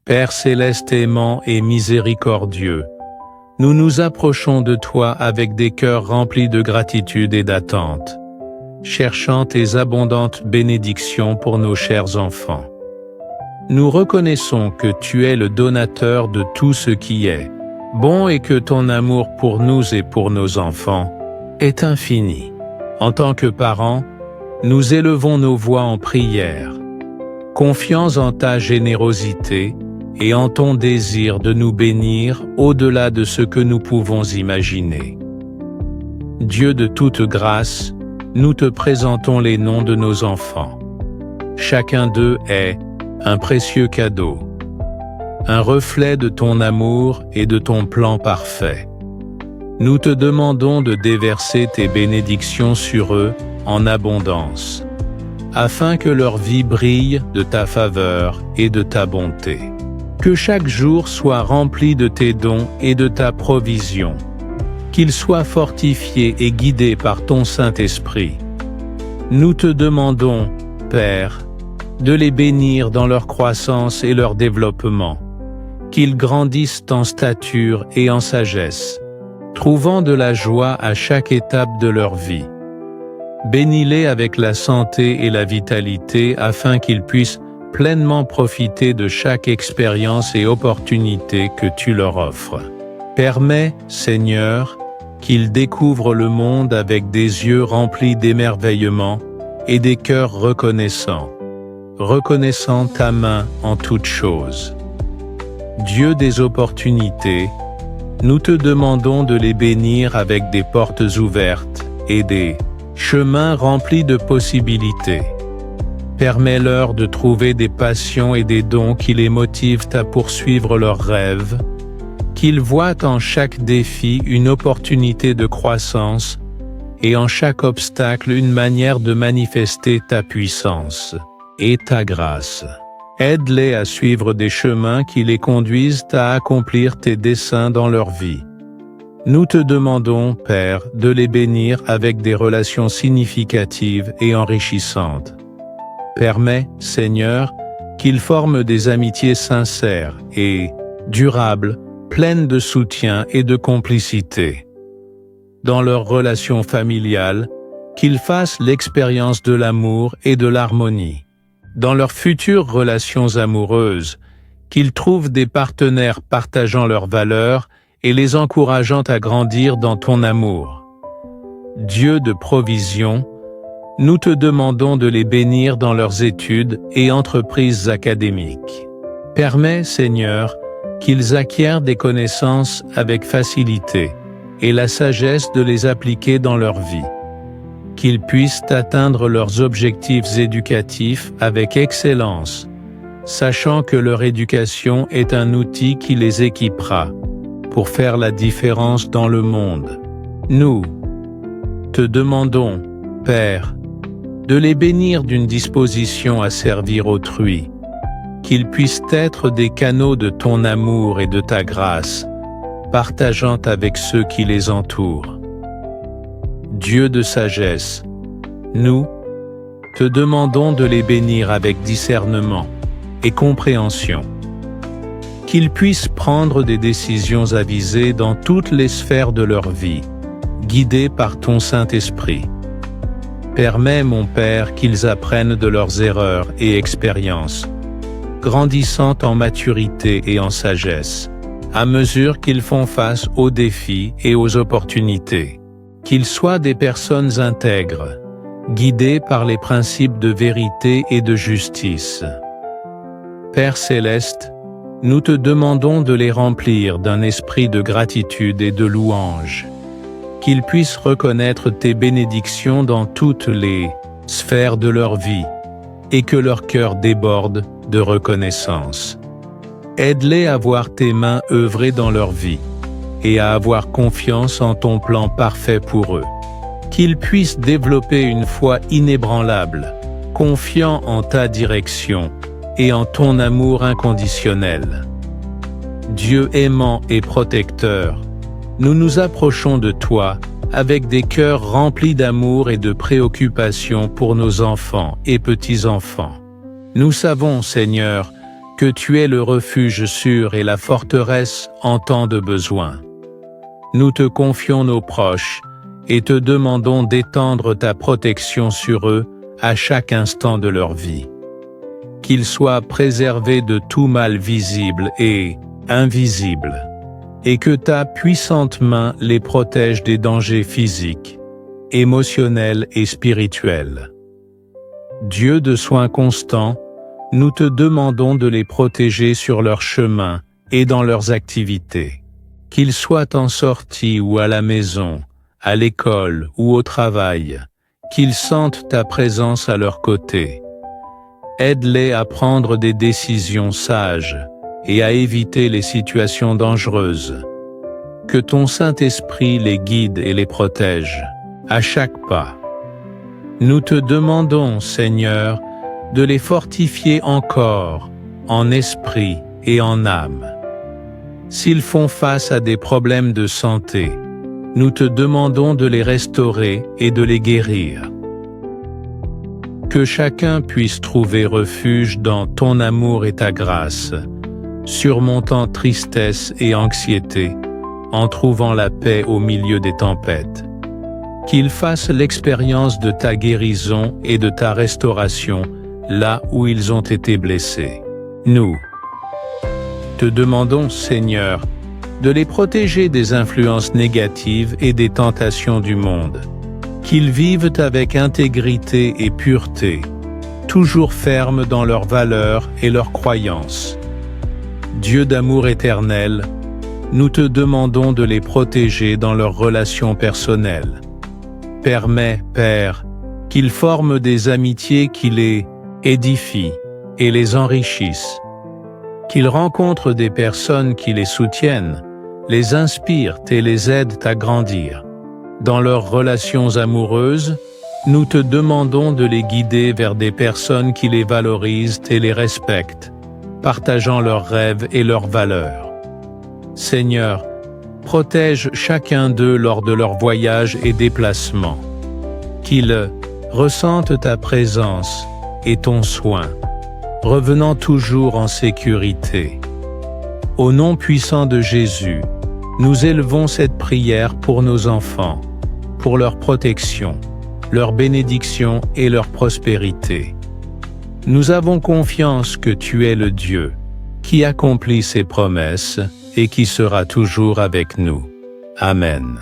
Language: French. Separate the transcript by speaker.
Speaker 1: Père céleste aimant et miséricordieux, nous nous approchons de toi avec des cœurs remplis de gratitude et d'attente, cherchant tes abondantes bénédictions pour nos chers enfants. Nous reconnaissons que tu es le donateur de tout ce qui est bon et que ton amour pour nous et pour nos enfants est infini. En tant que parents, nous élevons nos voix en prière, confiants en ta générosité et en ton désir de nous bénir au-delà de ce que nous pouvons imaginer. Dieu de toute grâce, nous te présentons les noms de nos enfants. Chacun d'eux est un précieux cadeau, un reflet de ton amour et de ton plan parfait. Nous te demandons de déverser tes bénédictions sur eux en abondance, afin que leur vie brille de ta faveur et de ta bonté. Que chaque jour soit rempli de tes dons et de ta provision, qu'il soit fortifié et guidé par ton Saint-Esprit. Nous te demandons, Père, de les bénir dans leur croissance et leur développement, qu'ils grandissent en stature et en sagesse, trouvant de la joie à chaque étape de leur vie. Bénis-les avec la santé et la vitalité afin qu'ils puissent pleinement profiter de chaque expérience et opportunité que tu leur offres. Permets, Seigneur, qu'ils découvrent le monde avec des yeux remplis d'émerveillement et des cœurs reconnaissant ta main en toutes choses. Dieu des opportunités, nous te demandons de les bénir avec des portes ouvertes et des chemins remplis de possibilités. Permets-leur de trouver des passions et des dons qui les motivent à poursuivre leurs rêves, qu'ils voient en chaque défi une opportunité de croissance et en chaque obstacle une manière de manifester ta puissance et ta grâce. Aide-les à suivre des chemins qui les conduisent à accomplir tes desseins dans leur vie. Nous te demandons, Père, de les bénir avec des relations significatives et enrichissantes. Permets, Seigneur, qu'ils forment des amitiés sincères et durables, pleines de soutien et de complicité. Dans leurs relations familiales, qu'ils fassent l'expérience de l'amour et de l'harmonie. Dans leurs futures relations amoureuses, qu'ils trouvent des partenaires partageant leurs valeurs et les encourageant à grandir dans ton amour. Dieu de provision, nous te demandons de les bénir dans leurs études et entreprises académiques. Permets, Seigneur, qu'ils acquièrent des connaissances avec facilité et la sagesse de les appliquer dans leur vie. Qu'ils puissent atteindre leurs objectifs éducatifs avec excellence, sachant que leur éducation est un outil qui les équipera pour faire la différence dans le monde. Nous te demandons, Père, de les bénir d'une disposition à servir autrui, qu'ils puissent être des canaux de ton amour et de ta grâce, partageant avec ceux qui les entourent. Dieu de sagesse, nous te demandons de les bénir avec discernement et compréhension, qu'ils puissent prendre des décisions avisées dans toutes les sphères de leur vie, guidés par ton Saint-Esprit. Permets, mon Père, qu'ils apprennent de leurs erreurs et expériences, grandissant en maturité et en sagesse, à mesure qu'ils font face aux défis et aux opportunités. Qu'ils soient des personnes intègres, guidées par les principes de vérité et de justice. Père céleste, nous te demandons de les remplir d'un esprit de gratitude et de louange, qu'ils puissent reconnaître tes bénédictions dans toutes les sphères de leur vie et que leur cœur déborde de reconnaissance. Aide-les à voir tes mains œuvrer dans leur vie et à avoir confiance en ton plan parfait pour eux. Qu'ils puissent développer une foi inébranlable, confiant en ta direction et en ton amour inconditionnel. Dieu aimant et protecteur, nous nous approchons de toi avec des cœurs remplis d'amour et de préoccupation pour nos enfants et petits-enfants. Nous savons, Seigneur, que tu es le refuge sûr et la forteresse en temps de besoin. Nous te confions nos proches et te demandons d'étendre ta protection sur eux à chaque instant de leur vie. Qu'ils soient préservés de tout mal visible et invisible, et que ta puissante main les protège des dangers physiques, émotionnels et spirituels. Dieu de soins constants, nous te demandons de les protéger sur leur chemin et dans leurs activités. Qu'ils soient en sortie ou à la maison, à l'école ou au travail, qu'ils sentent ta présence à leur côté. Aide-les à prendre des décisions sages et à éviter les situations dangereuses. Que ton Saint-Esprit les guide et les protège à chaque pas. Nous te demandons, Seigneur, de les fortifier encore, en esprit et en âme. S'ils font face à des problèmes de santé, nous te demandons de les restaurer et de les guérir. Que chacun puisse trouver refuge dans ton amour et ta grâce, surmontant tristesse et anxiété, en trouvant la paix au milieu des tempêtes. Qu'ils fassent l'expérience de ta guérison et de ta restauration là où ils ont été blessés. Nous te demandons, Seigneur, de les protéger des influences négatives et des tentations du monde. Qu'ils vivent avec intégrité et pureté, toujours fermes dans leurs valeurs et leurs croyances. Dieu d'amour éternel, nous te demandons de les protéger dans leurs relations personnelles. Permets, Père, qu'ils forment des amitiés qui les édifient et les enrichissent. Qu'ils rencontrent des personnes qui les soutiennent, les inspirent et les aident à grandir. Dans leurs relations amoureuses, nous te demandons de les guider vers des personnes qui les valorisent et les respectent, partageant leurs rêves et leurs valeurs. Seigneur, protège chacun d'eux lors de leurs voyages et déplacements. Qu'ils ressentent ta présence et ton soin, revenant toujours en sécurité. Au nom puissant de Jésus, nous élevons cette prière pour nos enfants, pour leur protection, leur bénédiction et leur prospérité. Nous avons confiance que tu es le Dieu qui accomplit ses promesses et qui sera toujours avec nous. Amen.